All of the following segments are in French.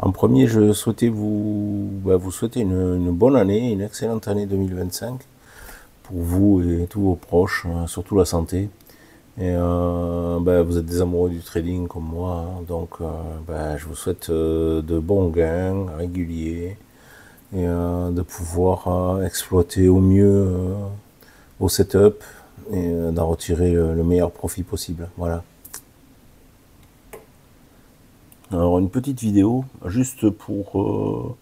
En premier, je souhaitais vous souhaiter une bonne année, une excellente année 2025 pour vous et tous vos proches, surtout la santé. Et vous êtes des amoureux du trading comme moi, hein, donc je vous souhaite de bons gains réguliers et de pouvoir exploiter au mieux vos setups et d'en retirer le meilleur profit possible. Voilà. Alors une petite vidéo juste pour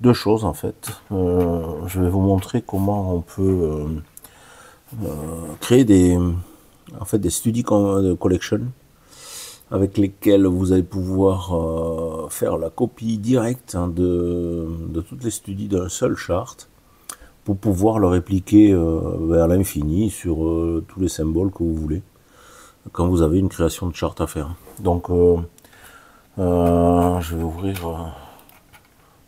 deux choses en fait. Je vais vous montrer comment on peut créer des study collection avec lesquels vous allez pouvoir faire la copie directe hein, de toutes les studies d'un seul chart pour pouvoir le répliquer vers l'infini sur tous les symboles que vous voulez quand vous avez une création de chart à faire. Donc je vais ouvrir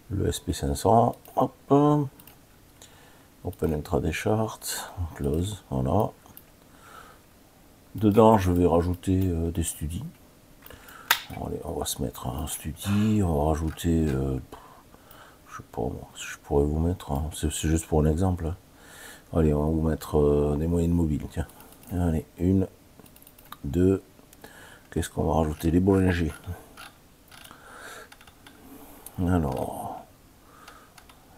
le SP500, hop, Open Intraday Chart, Close, voilà. Dedans, je vais rajouter des studies. Allez, on va se mettre un study, on va rajouter, je sais pas, je pourrais vous mettre, hein, c'est juste pour un exemple. Allez, on va vous mettre des moyennes mobiles, tiens. Allez, une, deux, qu'est-ce qu'on va rajouter? Les Bollinger. Alors,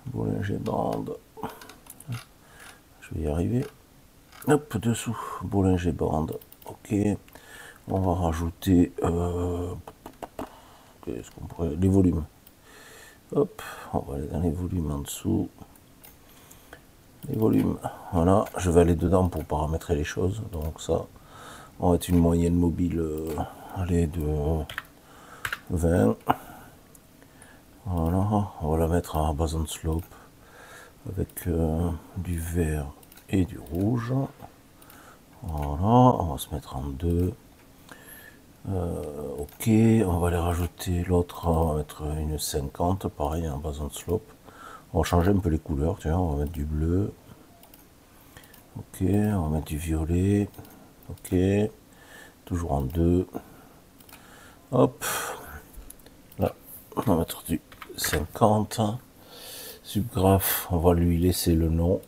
Bollinger Band, je vais y arriver. Hop, dessous, Bollinger Band, ok. On va rajouter qu'est-ce qu'on pourrait, les volumes. Hop, on va aller dans les volumes en dessous. Les volumes, voilà, je vais aller dedans pour paramétrer les choses. Donc ça, on va être une moyenne mobile, allez, de 20. Voilà, on va la mettre en base on slope avec du vert et du rouge. Voilà, on va se mettre en 2. Ok, on va aller rajouter l'autre, on va mettre une 50, pareil en base on slope. On va changer un peu les couleurs, tiens, on va mettre du bleu. Ok, on va mettre du violet. Ok, toujours en 2. Hop, là, on va mettre du 50. Subgraph, on va lui laisser le nom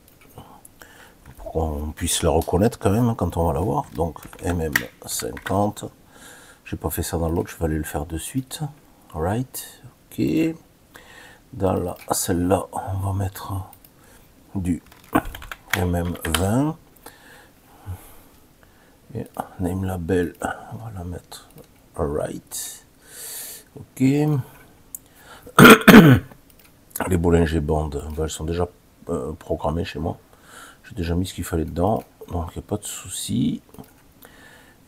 pour qu'on puisse le reconnaître quand même quand on va l'avoir. Donc MM50. J'ai pas fait ça dans l'autre, je vais aller le faire de suite. Alright, ok. Dans celle-là, on va mettre du MM20. Et name label, on va la mettre alright. Ok. Les Bollinger Band, elles sont déjà programmées chez moi. J'ai déjà mis ce qu'il fallait dedans, donc il n'y a pas de souci.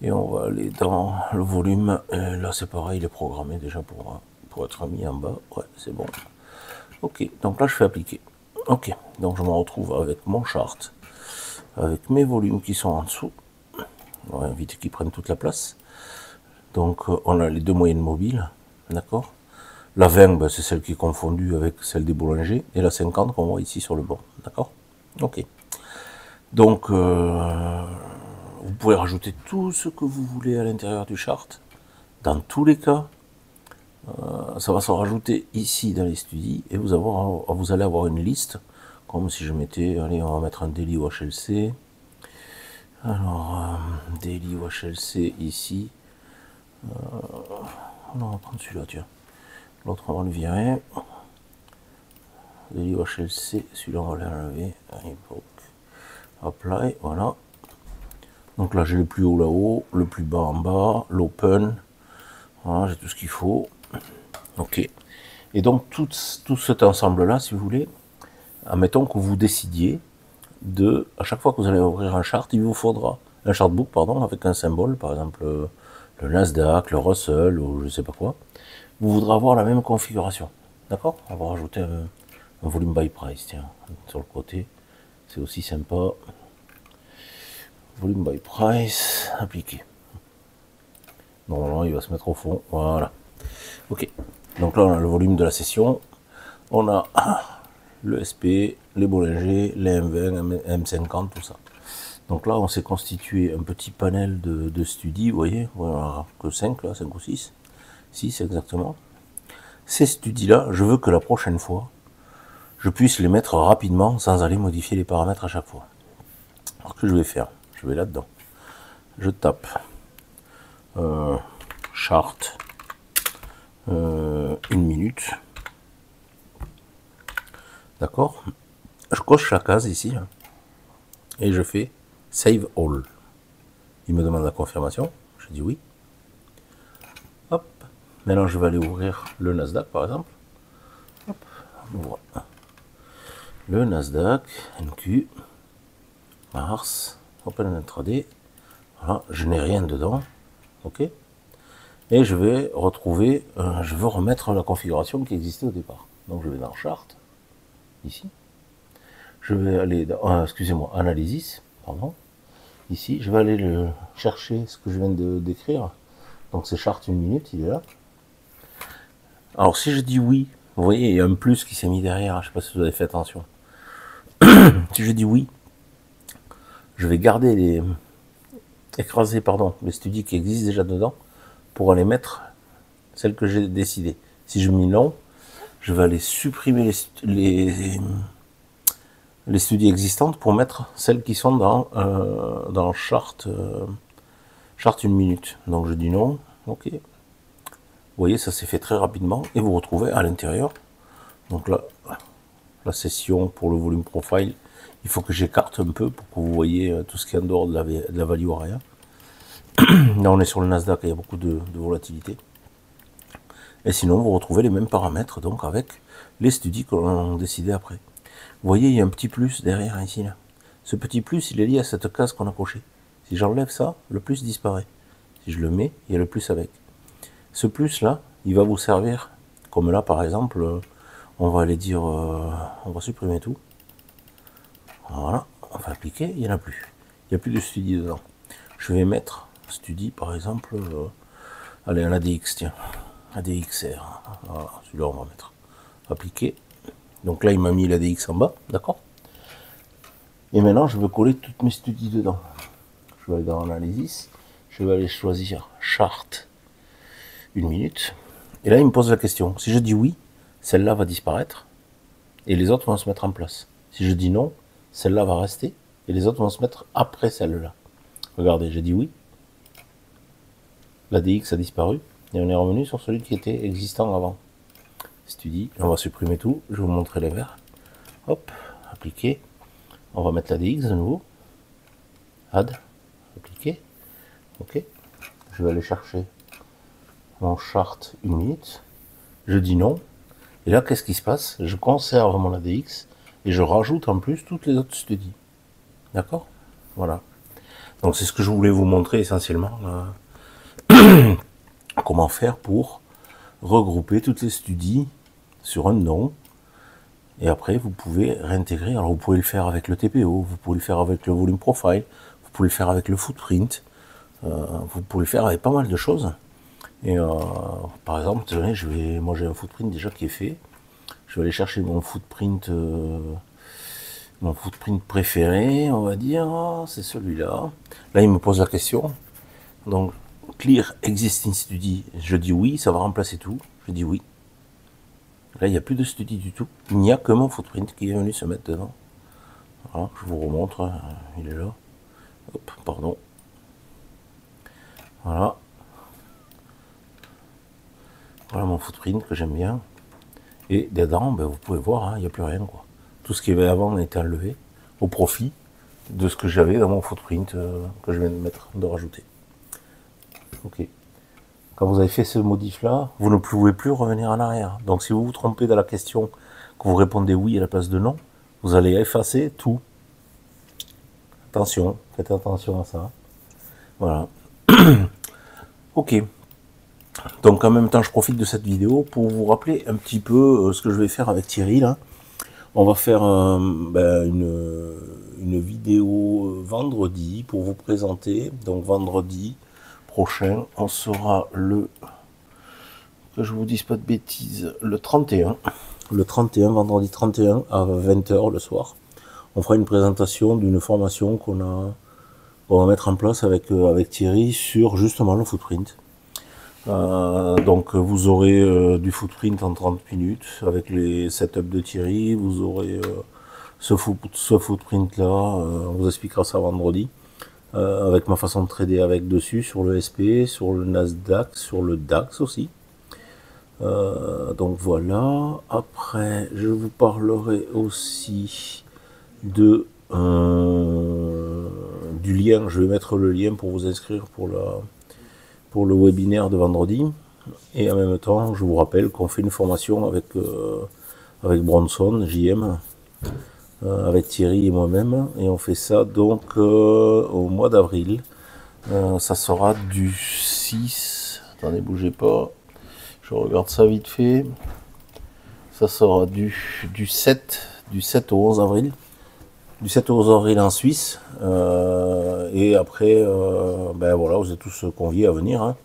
Et on va aller dans le volume. Et là, c'est pareil, il est programmé déjà pour être mis en bas. Ouais, c'est bon. Ok, donc là, je fais appliquer. Ok, donc je me retrouve avec mon chart, avec mes volumes qui sont en dessous. On va éviter qu'ils prennent toute la place. Donc, on a les deux moyennes mobiles, d'accord. La 20, c'est celle qui est confondue avec celle des Bollinger, et la 50 qu'on voit ici sur le bord, d'accord. Ok. Donc, vous pouvez rajouter tout ce que vous voulez à l'intérieur du chart. Dans tous les cas, ça va se rajouter ici dans les studies, et vous allez avoir une liste, comme si je mettais, allez, on va mettre un daily HLC. Alors, daily HLC ici. On va prendre celui-là, tiens. L'autre, on va le virer. Daily HLC, celui-là, on va l'enlever. Apply, voilà. Donc là, j'ai le plus haut là-haut, le plus bas en bas, l'open. Voilà, j'ai tout ce qu'il faut. Ok. Et donc, tout cet ensemble-là, si vous voulez, admettons que vous décidiez à chaque fois que vous allez ouvrir un chart, il vous faudra un chartbook, pardon, avec un symbole, par exemple le Nasdaq, le Russell, ou je sais pas quoi. Vous voudrez avoir la même configuration. D'accord. On va rajouter un volume by price, tiens, sur le côté. C'est aussi sympa. Volume by price, appliqué. Normalement, il va se mettre au fond. Voilà. Ok. Donc là, on a le volume de la session. On a le SP, les Bollinger, les M20, M50, tout ça. Donc là, on s'est constitué un petit panel de studies, vous voyez. Voilà, que 5, là, 5 ou 6. 6 exactement. Ces studies-là, je veux que la prochaine fois, je puisse les mettre rapidement sans aller modifier les paramètres à chaque fois. Alors, ce que je vais faire, je vais là-dedans. Je tape chart 1 minute. D'accord? Je coche la case ici et je fais Save All. Il me demande la confirmation. Je dis oui. Hop. Maintenant, je vais aller ouvrir le Nasdaq, par exemple. Hop. On ouvre le Nasdaq, NQ, Mars, Open Intraday. Voilà, je n'ai rien dedans. OK. Et je vais retrouver, je veux remettre la configuration qui existait au départ. Donc, je vais dans Chart, ici. Je vais aller dans, excusez-moi, Analysis, pardon. Ici, je vais aller chercher ce que je viens de décrire. Donc c'est chart 1 minute, il est là. Alors si je dis oui, vous voyez, il y a un plus qui s'est mis derrière, je ne sais pas si vous avez fait attention. Si je dis oui, je vais garder écraser les studies qui existent déjà dedans pour aller mettre celles que j'ai décidées. Si je mets non, je vais aller supprimer les studies existantes pour mettre celles qui sont dans chart 1 minute. Donc je dis non, ok. Vous voyez, ça s'est fait très rapidement et vous retrouvez à l'intérieur. Donc là, la session pour le volume profile, il faut que j'écarte un peu pour que vous voyez tout ce qui est en dehors de la value area. Là on est sur le Nasdaq, il y a beaucoup de volatilité. Et sinon vous retrouvez les mêmes paramètres donc avec les studies que l'on a décidé après. Vous voyez, il y a un petit plus derrière ici là. Ce petit plus, il est lié à cette case qu'on a cochée. Si j'enlève ça, le plus disparaît. Si je le mets, il y a le plus avec. Ce plus là, il va vous servir, comme là par exemple, on va aller dire, on va supprimer tout. Voilà, on va appliquer, il n'y en a plus. Il n'y a plus de study dedans. Je vais mettre study par exemple, allez, un ADX, tiens, ADXR. Voilà, celui-là on va mettre. Appliquer. Donc là, il m'a mis l'ADX en bas, d'accord? Et maintenant, je veux coller toutes mes studies dedans. Je vais aller dans Analysis, je vais aller choisir Chart 1 minute. Et là, il me pose la question. Si je dis oui, celle-là va disparaître et les autres vont se mettre en place. Si je dis non, celle-là va rester et les autres vont se mettre après celle-là. Regardez, j'ai dit oui. L'ADX a disparu et on est revenu sur celui qui était existant avant. Study, on va supprimer tout, je vais vous montrer les verts. Hop, appliquer. On va mettre l'ADX de nouveau. Add, appliquer. Ok. Je vais aller chercher mon chart 1 minute. Je dis non. Et là, qu'est-ce qui se passe? Je conserve mon ADX et je rajoute en plus toutes les autres studies. D'accord? Voilà. Donc c'est ce que je voulais vous montrer essentiellement. Comment faire pour regrouper toutes les studies sur un nom, et après vous pouvez réintégrer. Alors vous pouvez le faire avec le TPO, vous pouvez le faire avec le volume profile, vous pouvez le faire avec le footprint, vous pouvez le faire avec pas mal de choses. Et par exemple, moi j'ai un footprint déjà qui est fait, je vais aller chercher mon footprint préféré, on va dire, c'est celui-là. Là il me pose la question, donc clear existing study, je dis oui, ça va remplacer tout, je dis oui. Là, il n'y a plus de study du tout. Il n'y a que mon footprint qui est venu se mettre dedans. Voilà, je vous remontre. Il est là. Hop, pardon. Voilà. Voilà mon footprint que j'aime bien. Et dedans, ben, vous pouvez voir, il n'y a plus rien, quoi. Tout ce qui avait avant a été enlevé au profit de ce que j'avais dans mon footprint que je viens de rajouter. Ok. Quand vous avez fait ce modif-là, vous ne pouvez plus revenir en arrière. Donc si vous vous trompez dans la question, que vous répondez oui à la place de non, vous allez effacer tout. Attention, faites attention à ça. Voilà. Ok. Donc en même temps, je profite de cette vidéo pour vous rappeler un petit peu ce que je vais faire avec Thierry, là. On va faire une vidéo vendredi pour vous présenter. Donc vendredi prochain, on sera que je vous dise pas de bêtises, le 31. Le 31, vendredi 31 à 20 h le soir. On fera une présentation d'une formation qu'on va mettre en place avec Thierry sur justement le footprint. Donc vous aurez du footprint en 30 minutes avec les setups de Thierry, vous aurez ce footprint là, on vous expliquera ça vendredi, avec ma façon de trader avec dessus, sur le SP, sur le Nasdaq, sur le DAX aussi. Donc voilà, après je vous parlerai aussi de du lien, je vais mettre le lien pour vous inscrire pour le webinaire de vendredi. Et en même temps, je vous rappelle qu'on fait une formation avec Bronson, JM, avec Thierry et moi-même. Et on fait ça donc au mois d'avril. Ça sera du 6. Attendez, bougez pas. Je regarde ça vite fait. Ça sera du 7 au 11 avril. Du 7 au 11 avril en Suisse. Et après, ben voilà, vous êtes tous conviés à venir, hein,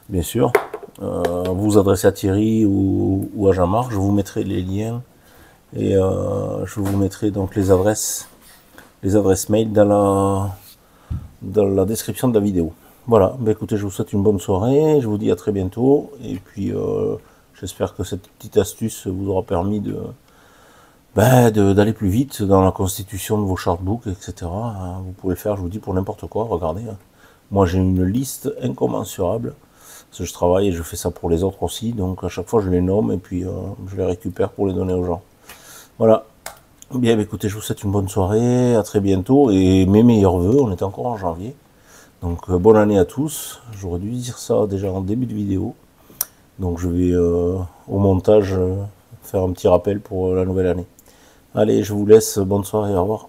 bien sûr. Vous vous adressez à Thierry ou à Jean-Marc, je vous mettrai les liens et je vous mettrai donc les adresses mail dans la description de la vidéo. Voilà, ben écoutez, je vous souhaite une bonne soirée, je vous dis à très bientôt, et puis j'espère que cette petite astuce vous aura permis d'aller plus vite dans la constitution de vos chartbooks, etc. Vous pouvez le faire, je vous dis, pour n'importe quoi, regardez. Moi j'ai une liste incommensurable, parce que je travaille et je fais ça pour les autres aussi, donc à chaque fois je les nomme et puis je les récupère pour les donner aux gens. Voilà. Bien, écoutez, je vous souhaite une bonne soirée, à très bientôt, et mes meilleurs voeux, on est encore en janvier. Donc bonne année à tous, j'aurais dû dire ça déjà en début de vidéo, donc je vais au montage faire un petit rappel pour la nouvelle année. Allez, je vous laisse, bonne soirée, au revoir.